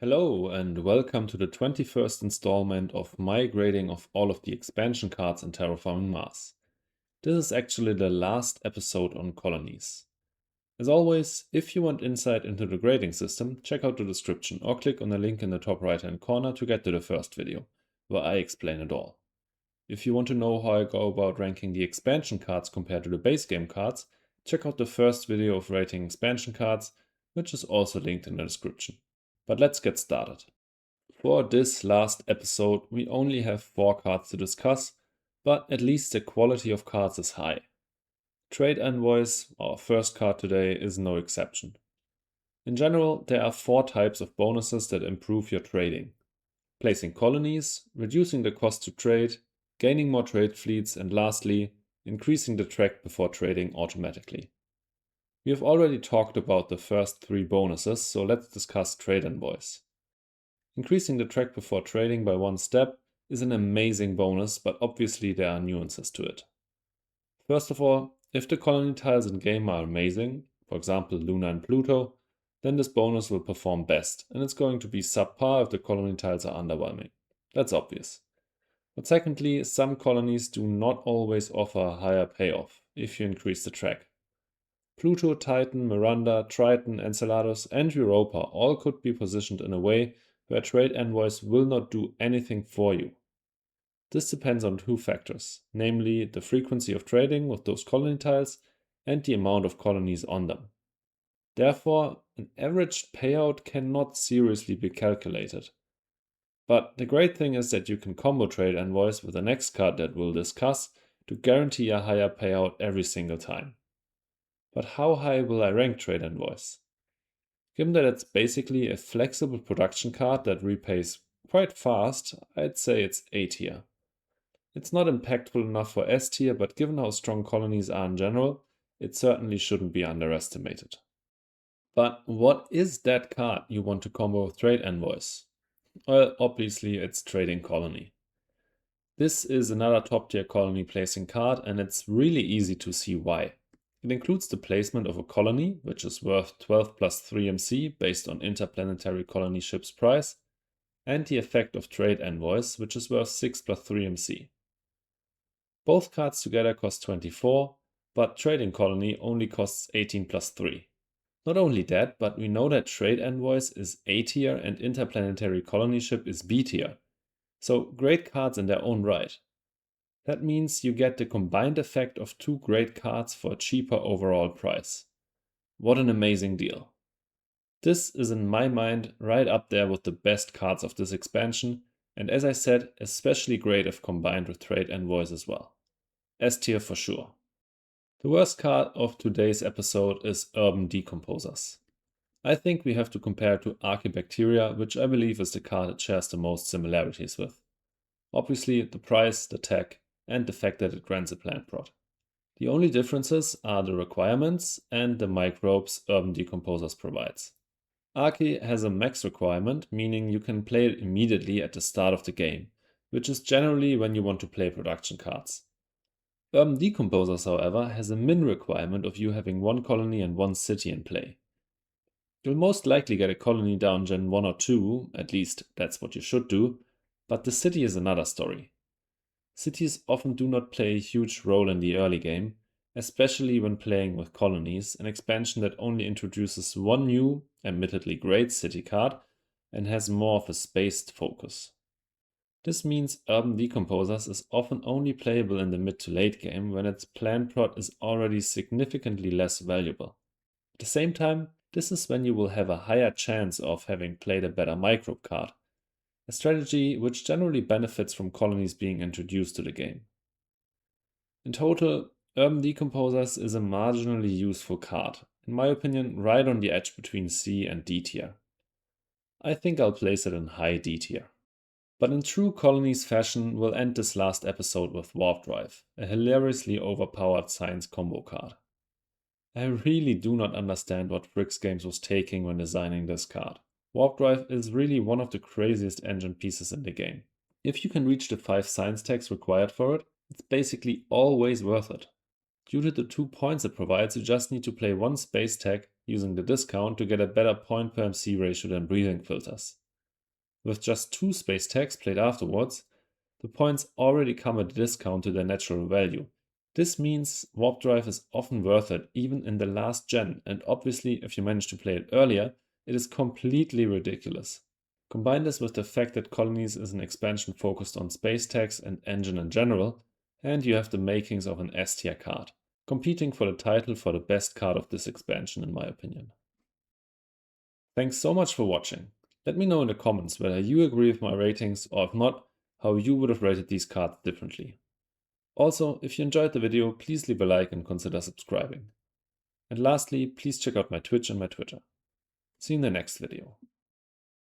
Hello and welcome to the 21st installment of my grading of all of the expansion cards in Terraforming Mars. This is actually the last episode on Colonies. As always, if you want insight into the grading system, check out the description or click on the link in the top right hand corner to get to the first video, where I explain it all. If you want to know how I go about ranking the expansion cards compared to the base game cards, check out the first video of rating expansion cards, which is also linked in the description. But let's get started. For this last episode, we only have 4 cards to discuss, but at least the quality of cards is high. Trade Envoys, our first card today, is no exception. In general, there are 4 types of bonuses that improve your trading: placing colonies, reducing the cost to trade, gaining more trade fleets, and lastly, increasing the track before trading automatically. We have already talked about the first 3 bonuses, so let's discuss Trade Envoys. Increasing the track before trading by 1 step is an amazing bonus, but obviously there are nuances to it. First of all, if the colony tiles in game are amazing, for example Luna and Pluto, then this bonus will perform best, and it's going to be subpar if the colony tiles are underwhelming. That's obvious. But secondly, some colonies do not always offer a higher payoff if you increase the track. Pluto, Titan, Miranda, Triton, Enceladus, and Europa all could be positioned in a way where Trade Envoys will not do anything for you. This depends on 2 factors, namely the frequency of trading with those colony tiles and the amount of colonies on them. Therefore, an average payout cannot seriously be calculated. But the great thing is that you can combo Trade Envoys with the next card that we'll discuss to guarantee a higher payout every single time. But how high will I rank Trade Envoys? Given that it's basically a flexible production card that repays quite fast, I'd say it's A tier. It's not impactful enough for S tier, but given how strong colonies are in general, it certainly shouldn't be underestimated. But what is that card you want to combo with Trade Envoys? Well, obviously it's Trading Colony. This is another top tier colony placing card, and it's really easy to see why. It includes the placement of a colony, which is worth 12 plus 3 MC based on interplanetary colony ship's price, and the effect of Trade Envoys, which is worth 6 plus 3 MC. Both cards together cost 24, but Trading Colony only costs 18 plus 3. Not only that, but we know that Trade Envoys is A tier and Interplanetary Colony Ship is B tier. So great cards in their own right. That means you get the combined effect of 2 great cards for a cheaper overall price. What an amazing deal. This is in my mind right up there with the best cards of this expansion, and as I said, especially great if combined with Trade Envoys as well. S tier for sure. The worst card of today's episode is Urban Decomposers. I think we have to compare it to Archibacteria, which I believe is the card it shares the most similarities with. Obviously, the price, the tech, and the fact that it grants a plant prot. The only differences are the requirements and the microbes Urban Decomposers provides. Archi has a max requirement, meaning you can play it immediately at the start of the game, which is generally when you want to play production cards. Urban Decomposers, however, has a min requirement of you having 1 colony and 1 city in play. You'll most likely get a colony down Gen 1 or 2, at least that's what you should do, but the city is another story. Cities often do not play a huge role in the early game, especially when playing with colonies, an expansion that only introduces 1 new, admittedly great city card and has more of a spaced focus. This means Urban Decomposers is often only playable in the mid to late game when its plant prot is already significantly less valuable. At the same time, this is when you will have a higher chance of having played a better microbe card, a strategy which generally benefits from colonies being introduced to the game. In total, Urban Decomposers is a marginally useful card, in my opinion right on the edge between C and D tier. I think I'll place it in high D tier. But in true Colonies fashion, we'll end this last episode with Warp Drive, a hilariously overpowered science combo card. I really do not understand what Bricks Games was taking when designing this card. Warp Drive is really one of the craziest engine pieces in the game. If you can reach the 5 science tags required for it, it's basically always worth it. Due to the 2 points it provides, you just need to play 1 space tag using the discount to get a better point per MC ratio than breathing filters. with just 2 space tags played afterwards, the points already come at a discount to their natural value. This means Warp Drive is often worth it even in the last gen, and obviously if you manage to play it earlier, it is completely ridiculous. Combine this with the fact that Colonies is an expansion focused on space tags and engine in general, and you have the makings of an S tier card, competing for the title for the best card of this expansion in my opinion. Thanks so much for watching. Let me know in the comments whether you agree with my ratings, or if not, how you would have rated these cards differently. Also, if you enjoyed the video, please leave a like and consider subscribing. And lastly, please check out my Twitch and my Twitter. See you in the next video.